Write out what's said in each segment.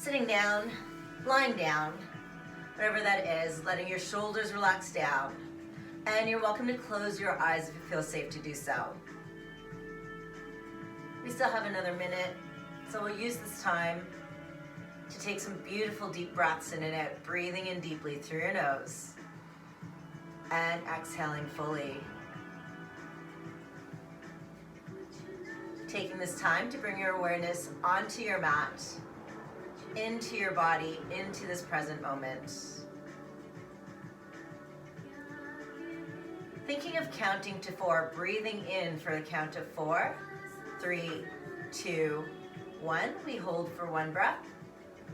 sitting down, lying down, whatever that is, letting your shoulders relax down. And you're welcome to close your eyes if you feel safe to do so. We still have another minute, so we'll use this time to take some beautiful deep breaths in and out, breathing in deeply through your nose and exhaling fully. Taking this time to bring your awareness onto your mat, into your body, into this present moment. Thinking of counting to 4, breathing in for the count of 4, 3, 2, 1. We hold for 1 breath,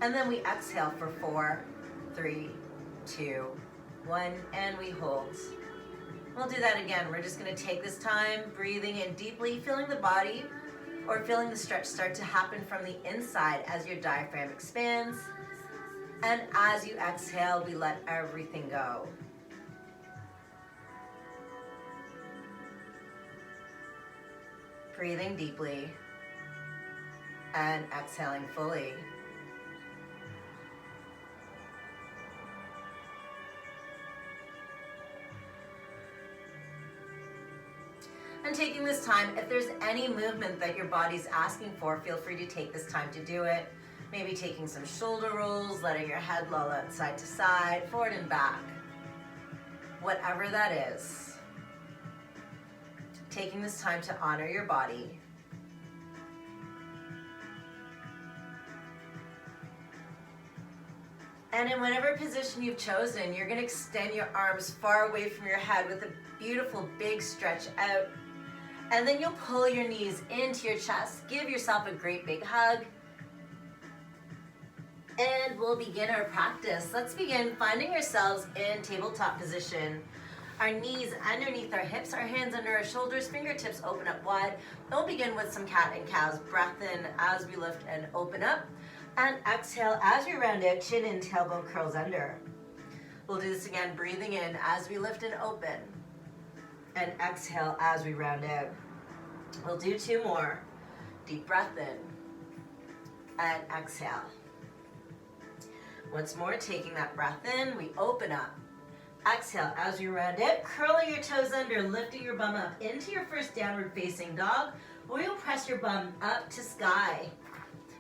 and then we exhale for 4, 3, 2, 1, and we hold. We'll do that again. We're just going to take this time, breathing in deeply, feeling the body or feeling the stretch start to happen from the inside as your diaphragm expands. And as you exhale, we let everything go. Breathing deeply and exhaling fully. And taking this time, if there's any movement that your body's asking for, feel free to take this time to do it. Maybe taking some shoulder rolls, letting your head loll out side to side, forward and back. Whatever that is. Taking this time to honor your body. And in whatever position you've chosen, you're going to extend your arms far away from your head with a beautiful big stretch out. And then you'll pull your knees into your chest. Give yourself a great big hug. And we'll begin our practice. Let's begin finding ourselves in tabletop position. Our knees underneath our hips, our hands under our shoulders, fingertips open up wide. We'll begin with some cat and cows. Breath in as we lift and open up. And exhale as we round out, chin in, tailbone curls under. We'll do this again, breathing in as we lift and open. And exhale as we round out. We'll do 2 more. Deep breath in. And exhale. Once more, taking that breath in, we open up. Exhale as you round out, curling your toes under, lifting your bum up into your first downward facing dog, or you'll press your bum up to sky.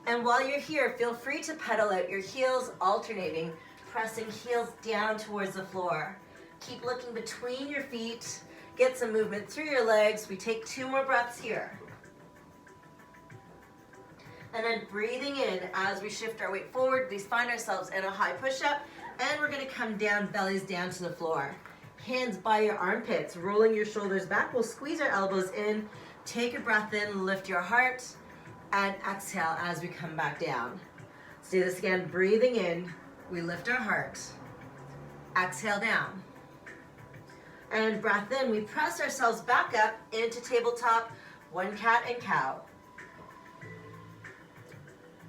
And while you're here, feel free to pedal out your heels, alternating, pressing heels down towards the floor. Keep looking between your feet, get some movement through your legs. We take 2 more breaths here. And then breathing in as we shift our weight forward, we find ourselves in a high push-up. And we're going to come down, bellies down to the floor. Hands by your armpits, rolling your shoulders back. We'll squeeze our elbows in. Take a breath in, lift your heart, and exhale as we come back down. Let's do this again. Breathing in, we lift our heart. Exhale down. And breath in, we press ourselves back up into tabletop, 1 cat and cow.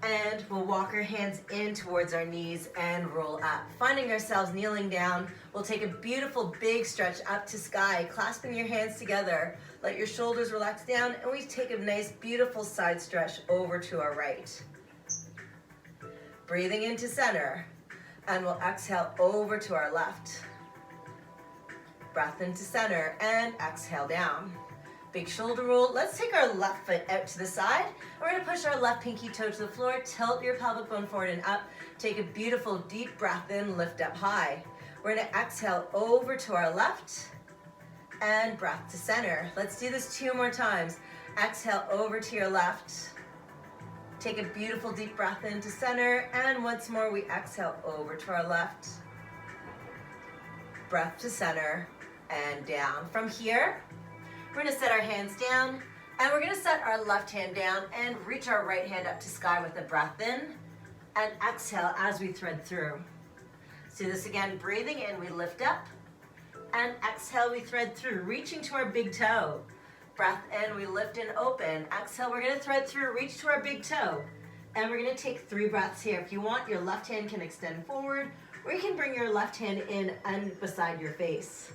And we'll walk our hands in towards our knees and roll up. Finding ourselves kneeling down, we'll take a beautiful big stretch up to sky, clasping your hands together. Let your shoulders relax down, and we take a nice, beautiful side stretch over to our right. Breathing into center, and we'll exhale over to our left. Breath into center, and exhale down. Big shoulder roll. Let's take our left foot out to the side. We're going to push our left pinky toe to the floor. Tilt your pelvic bone forward and up. Take a beautiful deep breath in. Lift up high. We're going to exhale over to our left and breath to center. Let's do this 2 more times. Exhale over to your left. Take a beautiful deep breath into center. And once more, we exhale over to our left. Breath to center and down. From here, we're going to set our hands down, and we're going to set our left hand down and reach our right hand up to sky with a breath in, and exhale as we thread through. Let's do this again. Breathing in, we lift up, and exhale, we thread through, reaching to our big toe. Breath in, we lift and open. Exhale, we're going to thread through, reach to our big toe. And we're going to take 3 breaths here. If you want, your left hand can extend forward, or you can bring your left hand in and beside your face.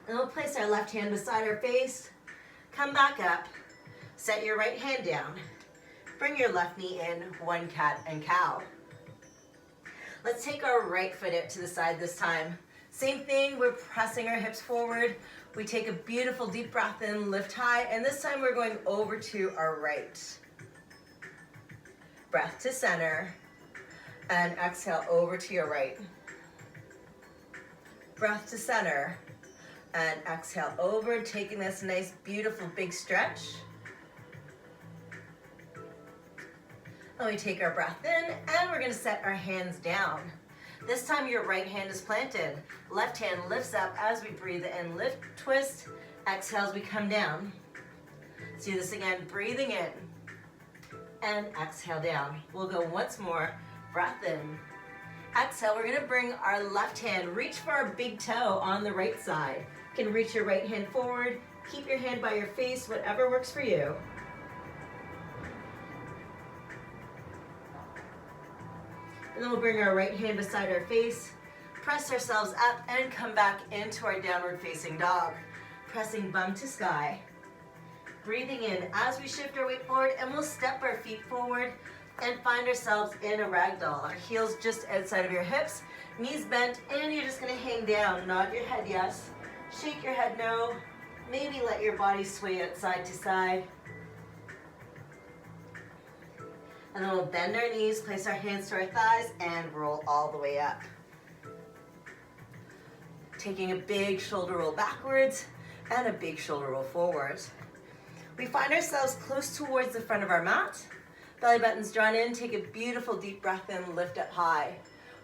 And we'll place our left hand beside our face, come back up, Set your right hand down. Bring your left knee in, one cat and cow. Let's take our right foot out to the side this time. Same thing, we're pressing our hips forward. We take a beautiful deep breath in, lift high, and this time we're going over to our right. Breath to center, and exhale over to your right. Breath to center, and exhale over, taking this nice, beautiful, big stretch. And we take our breath in, and we're gonna set our hands down. This time your right hand is planted. Left hand lifts up as we breathe in, lift, twist, exhale as we come down. Let's do this again, breathing in, and exhale down. We'll go once more, breath in. Exhale, we're gonna bring our left hand, reach for our big toe on the right side. You can reach your right hand forward, keep your hand by your face, whatever works for you. And then we'll bring our right hand beside our face, press ourselves up and come back into our downward facing dog. Pressing bum to sky. Breathing in as we shift our weight forward, and we'll step our feet forward and find ourselves in a ragdoll. Our heels just outside of your hips, knees bent, and you're just gonna hang down. Nod your head yes, shake your head no, maybe let your body sway out side to side. And then we'll bend our knees, place our hands to our thighs, and roll all the way up. Taking a big shoulder roll backwards and a big shoulder roll forwards. We find ourselves close towards the front of our mat. Belly button's drawn in, take a beautiful deep breath in, lift up high.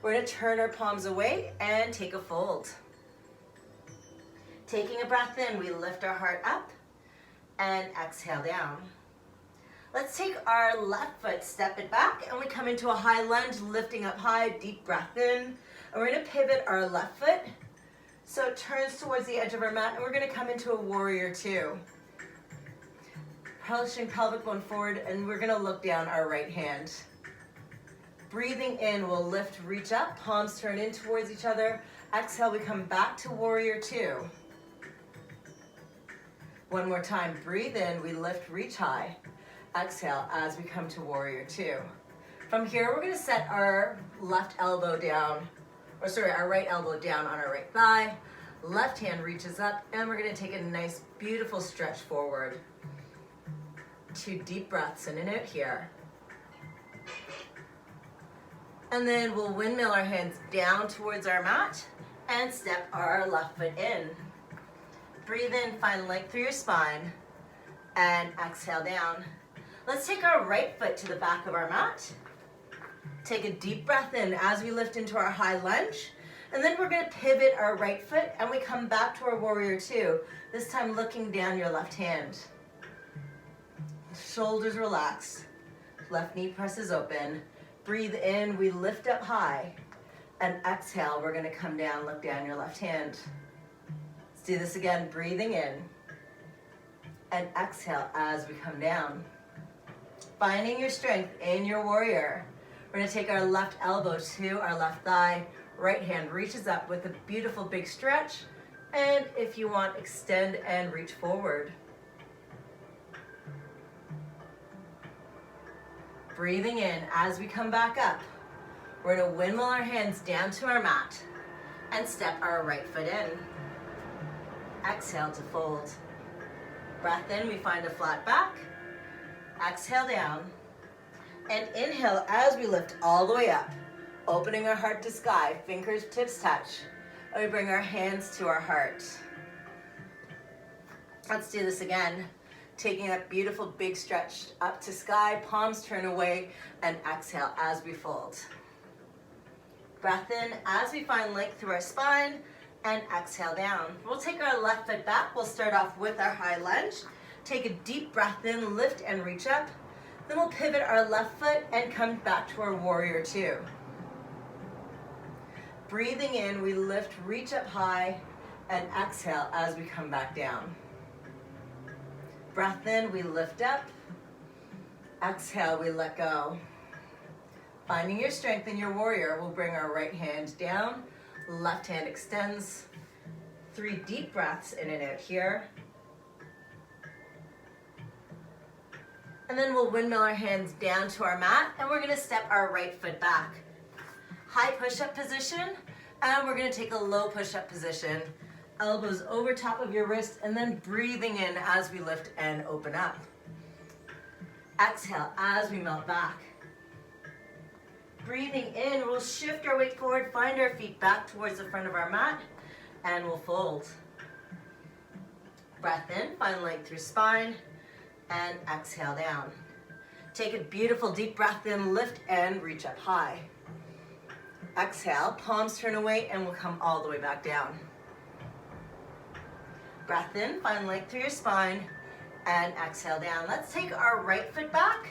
We're gonna turn our palms away and take a fold. Taking a breath in, we lift our heart up and exhale down. Let's take our left foot, step it back, and we come into a high lunge, lifting up high, deep breath in. And we're gonna pivot our left foot so it turns towards the edge of our mat, and we're gonna come into a warrior two. Pushing pelvic bone forward, and we're gonna look down our right hand. Breathing in, we'll lift, reach up, palms turn in towards each other. Exhale, we come back to warrior two. One more time, breathe in, we lift, reach high. Exhale as we come to warrior two. From here, we're gonna set our left elbow down, our right elbow down on our right thigh. Left hand reaches up, and we're gonna take a nice, beautiful stretch forward. 2 deep breaths in and out here. And then we'll windmill our hands down towards our mat and step our left foot in. Breathe in, find length through your spine, and exhale down. Let's take our right foot to the back of our mat. Take a deep breath in as we lift into our high lunge. And then we're gonna pivot our right foot and we come back to our warrior two. This time looking down your left hand. Shoulders relaxed. Left knee presses open. Breathe in, we lift up high. And exhale, we're gonna come down, look down your left hand. Let's do this again, breathing in. And exhale as we come down. Finding your strength in your warrior. We're gonna take our left elbow to our left thigh. Right hand reaches up with a beautiful big stretch. And if you want, extend and reach forward. Breathing in as we come back up. We're gonna windmill our hands down to our mat and step our right foot in. Exhale to fold. Breath in, we find a flat back. Exhale down. And inhale as we lift all the way up. Opening our heart to sky, fingertips touch. And we bring our hands to our heart. Let's do this again. Taking that beautiful big stretch up to sky, palms turn away, and exhale as we fold. Breath in as we find length through our spine, and exhale down. We'll take our left foot back. We'll start off with our high lunge. Take a deep breath in, lift and reach up. Then we'll pivot our left foot and come back to our warrior two. Breathing in, we lift, reach up high, and exhale as we come back down. Breath in, we lift up. Exhale, we let go. Finding your strength in your warrior, we'll bring our right hand down. Left hand extends. 3 deep breaths in and out here. And then we'll windmill our hands down to our mat, and we're gonna step our right foot back. High push-up position, and we're gonna take a low push-up position. Elbows over top of your wrist, and then breathing in as we lift and open up. Exhale as we melt back. Breathing in, we'll shift our weight forward, find our feet back towards the front of our mat, and we'll fold. Breath in, find length through spine, and exhale down. Take a beautiful deep breath in, lift and reach up high. Exhale, palms turn away, and we'll come all the way back down. Breath in, find length through your spine, and exhale down. Let's take our right foot back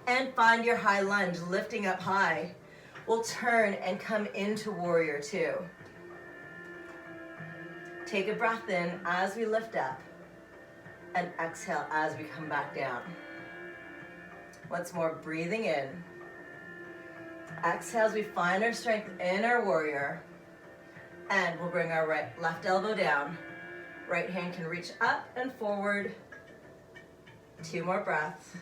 and find your high lunge, lifting up high. We'll turn and come into warrior two. Take a breath in as we lift up, and exhale as we come back down. Once more, breathing in. Exhale as we find our strength in our warrior, and we'll bring our left elbow down. Right hand can reach up and forward. 2 more breaths.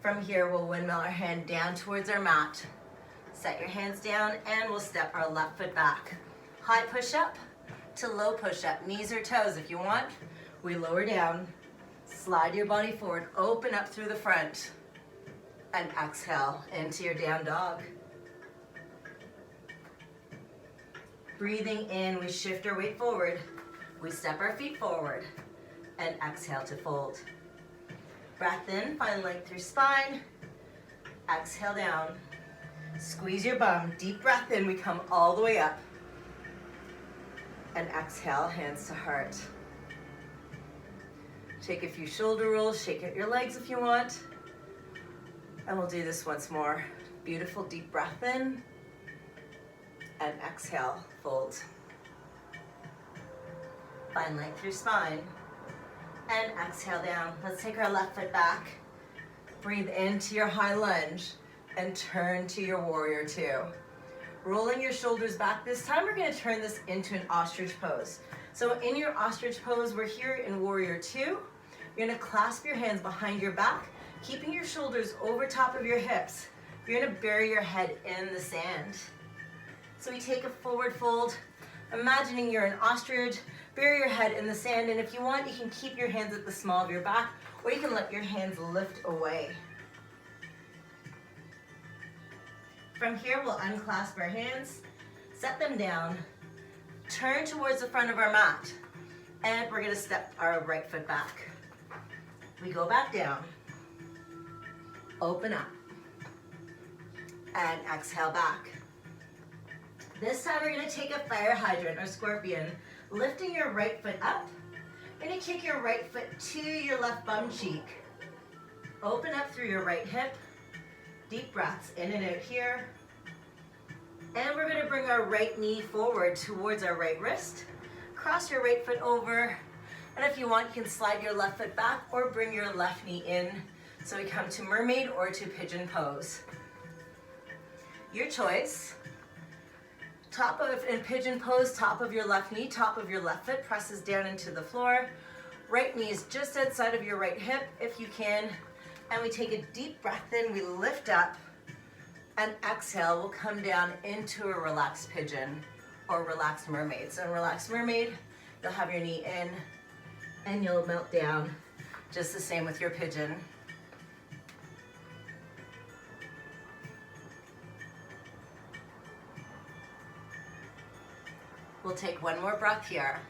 From here, we'll windmill our hand down towards our mat. Set your hands down, and we'll step our left foot back. High push-up to low push-up, knees or toes if you want. We lower down, slide your body forward, open up through the front, and exhale into your down dog. Breathing in, we shift our weight forward. We step our feet forward and exhale to fold. Breath in, find length through spine. Exhale down. Squeeze your bum. Deep breath in, we come all the way up. And exhale, hands to heart. Take a few shoulder rolls, shake out your legs if you want. And we'll do this once more. Beautiful deep breath in. And exhale, fold. Find length through spine. And exhale down. Let's take our left foot back. Breathe into your high lunge and turn to your warrior two. Rolling your shoulders back. This time we're gonna turn this into an ostrich pose. So in your ostrich pose, we're here in warrior two. You're gonna clasp your hands behind your back, keeping your shoulders over top of your hips. You're gonna bury your head in the sand. So we take a forward fold, imagining you're an ostrich, bury your head in the sand, and if you want, you can keep your hands at the small of your back, or you can let your hands lift away. From here, we'll unclasp our hands, set them down, turn towards the front of our mat, and we're gonna step our right foot back. We go back down, open up, and exhale back. This time we're gonna take a fire hydrant or scorpion, lifting your right foot up. You're gonna kick your right foot to your left bum cheek. Open up through your right hip. Deep breaths in and out here. And we're gonna bring our right knee forward towards our right wrist. Cross your right foot over. And if you want, you can slide your left foot back or bring your left knee in. So we come to mermaid or to pigeon pose. Your choice. In pigeon pose, top of your left knee, top of your left foot presses down into the floor. Right knee is just outside of your right hip if you can. And we take a deep breath in, we lift up, and exhale, we'll come down into a relaxed pigeon or relaxed mermaid. So in relaxed mermaid, you'll have your knee in and you'll melt down. Just the same with your pigeon. We'll take one more breath here.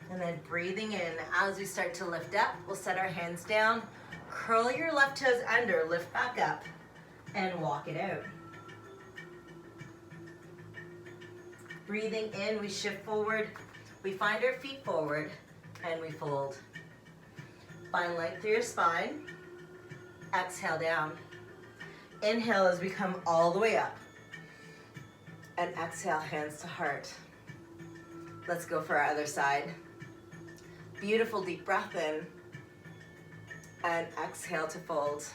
And then breathing in, as we start to lift up, we'll set our hands down, curl your left toes under, lift back up, and walk it out. Breathing in, we shift forward, we find our feet forward, and we fold. Find length through your spine. Exhale down. Inhale as we come all the way up. And exhale, hands to heart. Let's go for our other side. Beautiful deep breath in. And exhale to fold.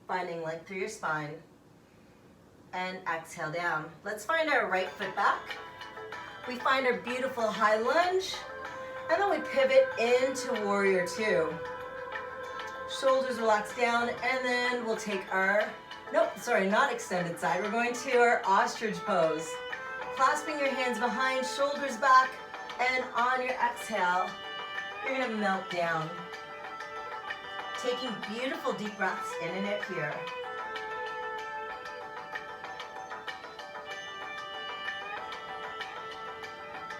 Finding length through your spine. and exhale down. Let's find our right foot back. We find our beautiful high lunge, and then we pivot into warrior two. Shoulders relax down, and then we'll take our, not extended side. We're going to our ostrich pose. Clasping your hands behind, shoulders back, and on your exhale, you're gonna melt down. Taking beautiful deep breaths in and out here.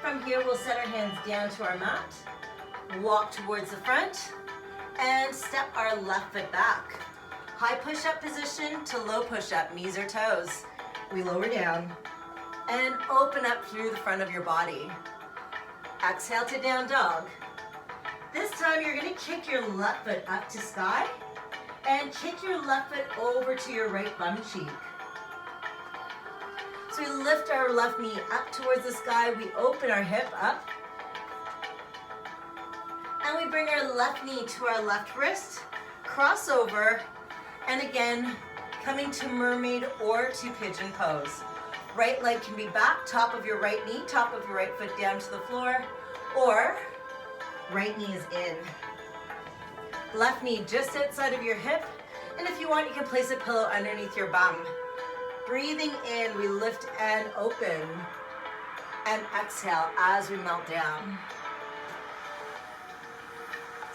From here, we'll set our hands down to our mat, walk towards the front, and step our left foot back. High push-up position to low push-up, knees or toes. We lower down and open up through the front of your body. Exhale to down dog. This time you're gonna kick your left foot up to sky and kick your left foot over to your right bum cheek. So we lift our left knee up towards the sky, we open our hip up, and we bring our left knee to our left wrist, cross over, and again, coming to mermaid or to pigeon pose. Right leg can be back, top of your right knee, top of your right foot down to the floor, or right knee is in. Left knee just outside of your hip, and if you want, you can place a pillow underneath your bum. Breathing in, we lift and open, and exhale as we melt down.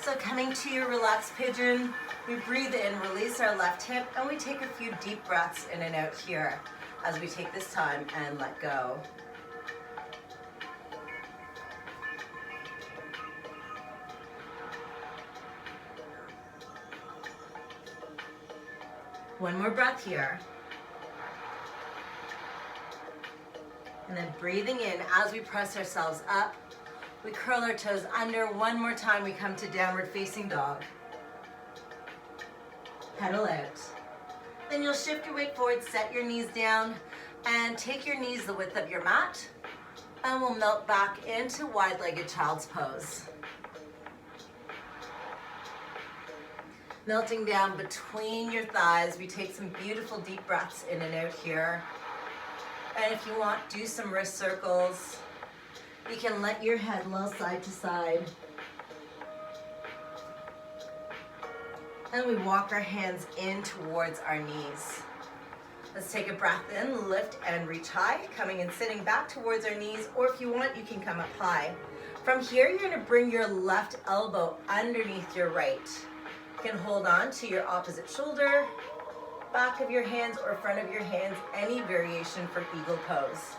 So coming to your relaxed pigeon, we breathe in, release our left hip, and we take a few deep breaths in and out here as we take this time and let go. One more breath here. And then breathing in as we press ourselves up, we curl our toes under. One more time, we come to downward facing dog. Pedal out. Then you'll shift your weight forward, set your knees down, and take your knees the width of your mat, and we'll melt back into wide-legged child's pose. Melting down between your thighs, we take some beautiful deep breaths in and out here. And if you want, do some wrist circles. You can let your head low side to side. And we walk our hands in towards our knees. Let's take a breath in, lift and reach high, coming and sitting back towards our knees, or if you want, you can come up high. From here, you're gonna bring your left elbow underneath your right. You can hold on to your opposite shoulder, back of your hands or front of your hands, any variation for eagle pose.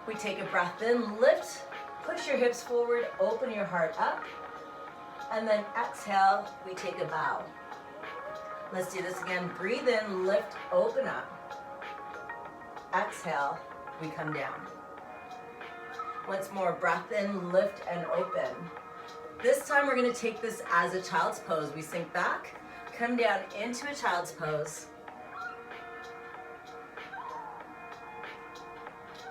We take a breath in, lift, push your hips forward, open your heart up, and then exhale, we take a bow. Let's do this again. Breathe in, lift, open up. Exhale, we come down. Once more, breath in, lift, and open. This time we're gonna take this as a child's pose. We sink back, come down into a child's pose,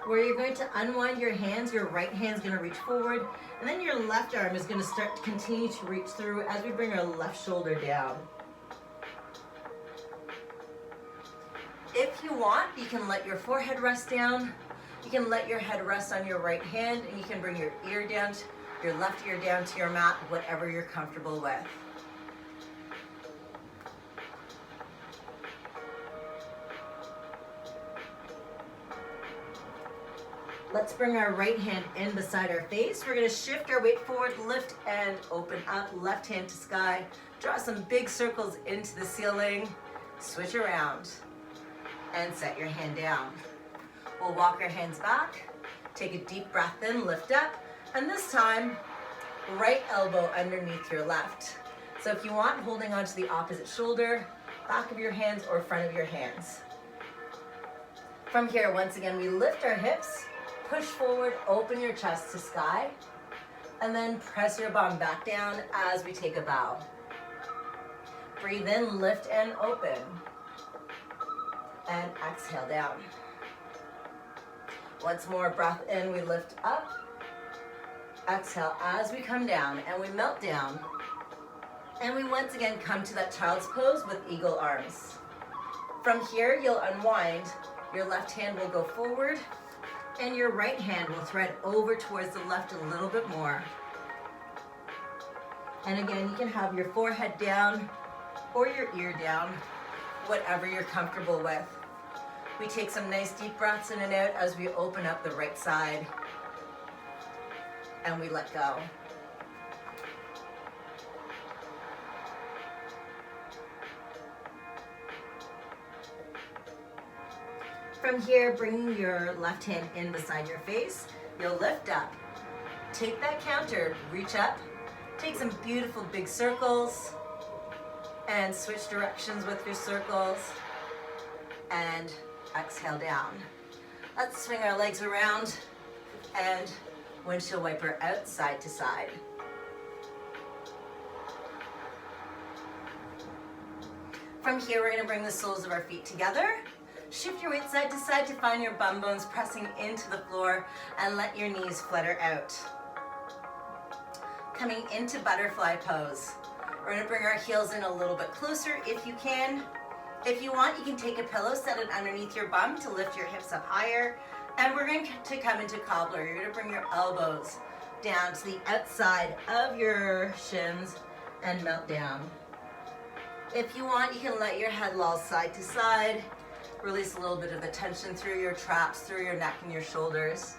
where you're going to unwind your hands. Your right hand's gonna reach forward, and then your left arm is gonna start to continue to reach through as we bring our left shoulder down. If you want, you can let your forehead rest down. You can let your head rest on your right hand, and you can bring your ear down, your left ear down to your mat, whatever you're comfortable with. Let's bring our right hand in beside our face. We're gonna shift our weight forward, lift and open up, left hand to sky. Draw some big circles into the ceiling, switch around, and set your hand down. We'll walk our hands back, take a deep breath in, lift up, and this time, right elbow underneath your left. So if you want, holding onto the opposite shoulder, back of your hands or front of your hands. From here, once again, we lift our hips, push forward, open your chest to sky, and then press your bum back down as we take a bow. Breathe in, lift and open, and exhale down. Once more, breath in, we lift up, exhale as we come down, and we melt down, and we once again come to that child's pose with eagle arms. From here, you'll unwind, Your left hand will go forward and your right hand will thread over towards the left a little bit more. And again, you can have your forehead down or your ear down, whatever you're comfortable with. We take some nice deep breaths in and out as we open up the right side and we let go. From here, bringing your left hand in beside your face, you'll lift up. Take that counter, reach up, take some beautiful big circles, and switch directions with your circles, and exhale down. Let's swing our legs around and windshield wiper out side to side. From here, we're gonna bring the soles of our feet together. Shift your weight side to side to find your bum bones pressing into the floor and let your knees flutter out. Coming into butterfly pose. We're gonna bring our heels in a little bit closer if you can. If you want, you can take a pillow, set it underneath your bum to lift your hips up higher. And we're going to come into cobbler. You're gonna bring your elbows down to the outside of your shins and melt down. If you want, you can let your head loll side to side. Release a little bit of the tension through your traps, through your neck and your shoulders.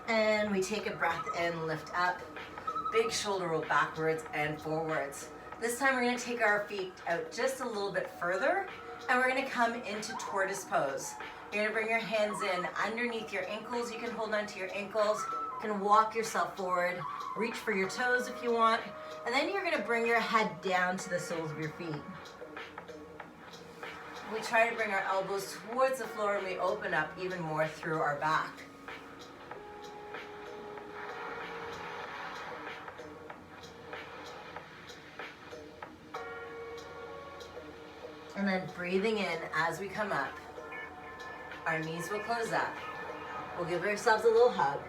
And we take a breath in, lift up, big shoulder roll backwards and forwards. This time we're gonna take our feet out just a little bit further and we're gonna come into tortoise pose. You're gonna bring your hands in underneath your ankles. You can hold onto your ankles. You can walk yourself forward, reach for your toes if you want, and then you're gonna bring your head down to the soles of your feet. We try to bring our elbows towards the floor and we open up even more through our back. And then breathing in as we come up. Our knees will close up. We'll give ourselves a little hug.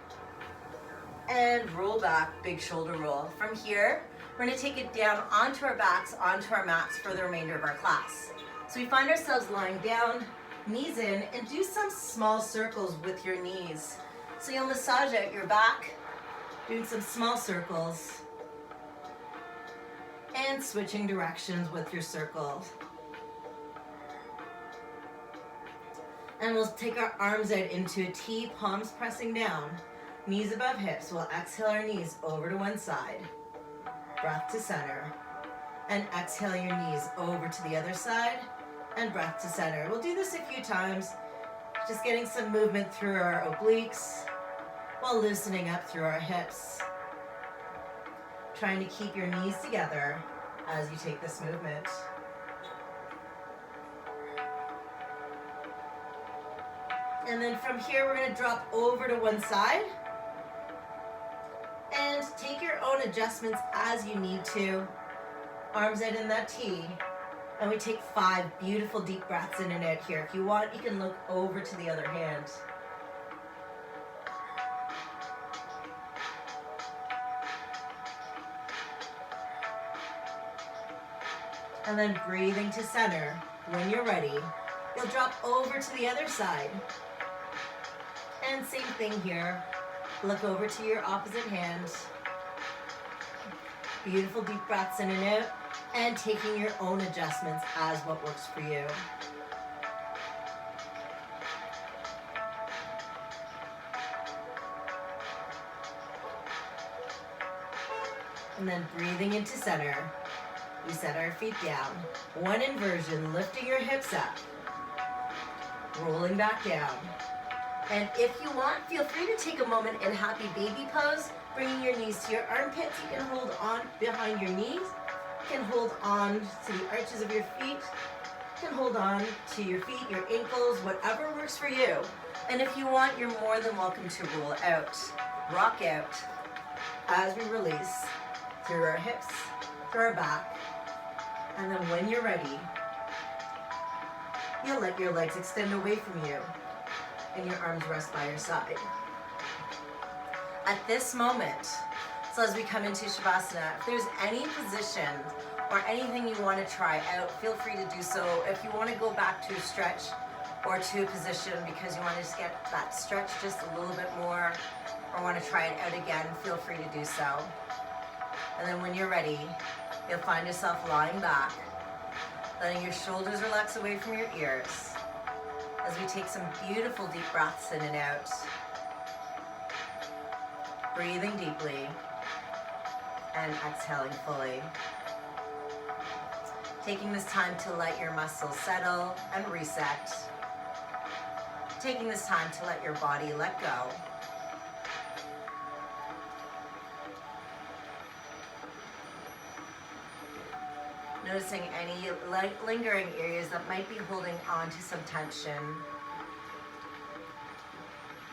And roll back, big shoulder roll. From here, we're gonna take it down onto our backs, onto our mats for the remainder of our class. So we find ourselves lying down, knees in, and do some small circles with your knees. So you'll massage out your back, doing some small circles, and switching directions with your circles. And we'll take our arms out into a T, palms pressing down, knees above hips. We'll exhale our knees over to one side, breath to center, and exhale your knees over to the other side, and breath to center. We'll do this a few times, just getting some movement through our obliques, while loosening up through our hips. Trying to keep your knees together as you take this movement. And then from here, we're gonna drop over to one side and take your own adjustments as you need to. Arms out in that T. And we take 5 beautiful deep breaths in and out here. If you want, you can look over to the other hand. And then breathing to center. When you're ready, you'll drop over to the other side. And same thing here. Look over to your opposite hand. Beautiful deep breaths in and out. And taking your own adjustments as what works for you. And then breathing into center. We set our feet down. One inversion, lifting your hips up. Rolling back down. And if you want, feel free to take a moment in happy baby pose, bringing your knees to your armpits. You can hold on behind your knees. You can hold on to the arches of your feet. You can hold on to your feet, your ankles, whatever works for you. And if you want, you're more than welcome to roll out, rock out, as we release through our hips, through our back. And then when you're ready, you'll let your legs extend away from you and your arms rest by your side. At this moment, So as we come into Shavasana, if there's any position or anything you want to try out, feel free to do so. If you want to go back to a stretch or to a position because you want to just get that stretch just a little bit more, or want to try it out again, feel free to do so. And then when you're ready, you'll find yourself lying back, letting your shoulders relax away from your ears as we take some beautiful deep breaths in and out. Breathing deeply and exhaling fully. Taking this time to let your muscles settle and reset. Taking this time to let your body let go. Noticing any lingering areas that might be holding on to some tension.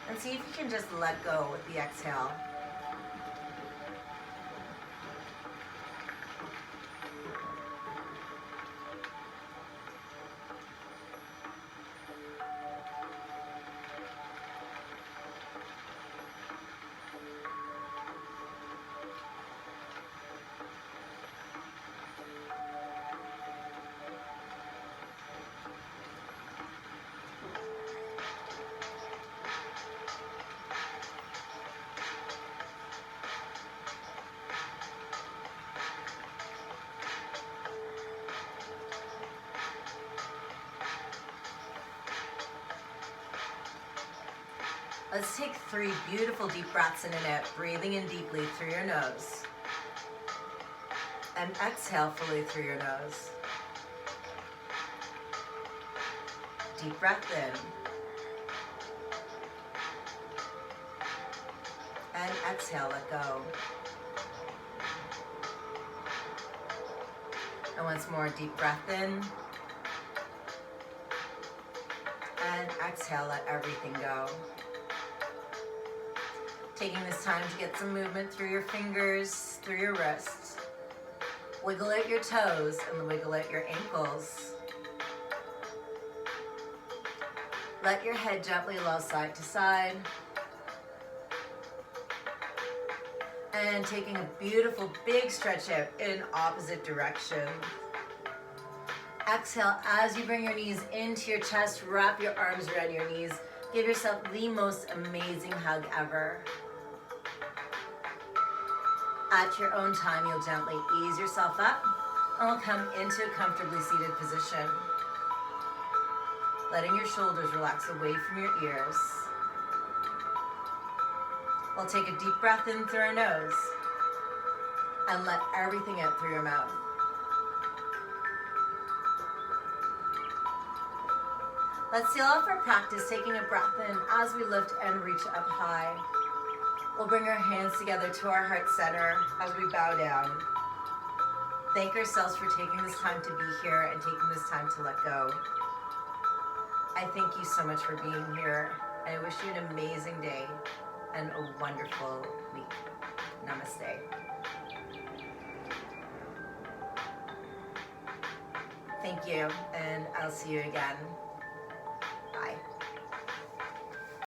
And see if you can just let go with the exhale. Let's take 3 beautiful deep breaths in and out, breathing in deeply through your nose. And exhale fully through your nose. Deep breath in. And exhale, let go. And once more, deep breath in. And exhale, let everything go. Taking this time to get some movement through your fingers, through your wrists. Wiggle out your toes and wiggle out your ankles. Let your head gently loll side to side. And taking a beautiful big stretch out in opposite direction. Exhale as you bring your knees into your chest, wrap your arms around your knees. Give yourself the most amazing hug ever. At your own time, you'll gently ease yourself up and will come into a comfortably seated position. Letting your shoulders relax away from your ears. We'll take a deep breath in through our nose and let everything out through your mouth. Let's seal off our practice, taking a breath in as we lift and reach up high. We'll bring our hands together to our heart center as we bow down. Thank ourselves for taking this time to be here and taking this time to let go. I thank you so much for being here. I wish you an amazing day and a wonderful week. Namaste. Thank you, and I'll see you again.